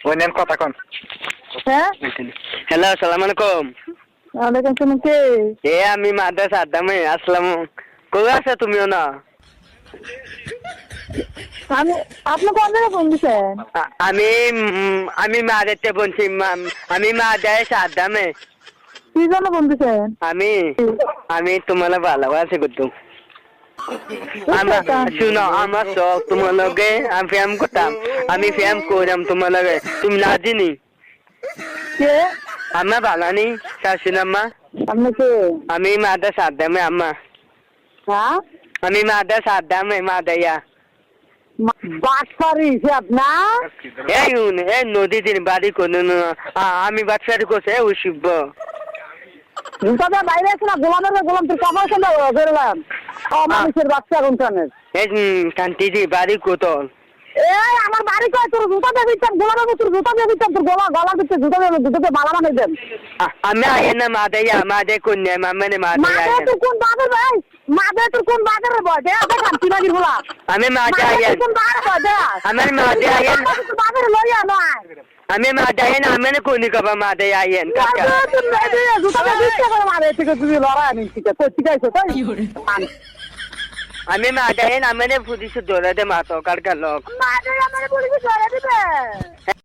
ওনেন কথা কোন হ্যাঁ হ্যালো আসসালামু আলাইকুম। ওয়ালাইকুম সালাম। কে? আমি মাদ্রাসা আদামে আসলাম। কই আছো তুমিও না? আমি আপনি কোন জায়গায় ফোন দিছেন? আমি মাদেরতে বলছি আমি মাদ্রাসা আদামে। কি জন্য ফোন দিছেন? আমি তোমার ভালোবাসি করতাম। শুনো আমার শখ তোমার লগে আমি ফ্যাম করতাম। আমি ফ্যাম করলাম তোমার লগে তুমি না চিনি। কে? আম্মা ভালো নি শাশুন আম্মা? আপনি কে? আমি মাদ্রাসা আদামে আম্মা। হ্যাঁ আমি মাদ্রাসা আদামে মাদাইয়া। বাটপারি সে আপনার? এই নদী দিন বাড়ি কোনো আমি বাচ্চারি করছে ওই শিব জুতা দিয়ে বাইরে আছে না গোলাম তোর কাপড় খেলে বেরোলাম মানুষের বাচ্চা কোনখানে? এই কান্তি দি বাড়ি কোতল এই আমার বাড়ি কয় তোর জুতা দিয়ে দিতাম গোলামের তোর জুতা দিয়ে দিতাম তোর গলার ভিতরে জুতাতে মালা বানাই দেন। আমি আইয়ে না মাদাইয়া মাদে কন্যা মামানে মাদাইয়া মাদে তোর কোন বাগের ভাই মাদে তোর কোন বাগের বয় দে দেখান তিনাগির গোলা আমি মাদে আইয়ে কোন বাগের বয় দে আমার মাদে আইয়ে তোর বাগের লইয়া নয় আমি মাদে আইয়ে না আমি কোনি কবা মাদে আইয়ে কাকা তুই জুতা দিয়ে দিতে করে মাদে থেকে তুই লড়াই নি ঠিক আছে ঠিক আছে তাই আমি মাদে আইয়ে না আমি পুলিশ ধরে দে মাতো কার লোক মাদে আমার পুলিশ ধরে দিবে।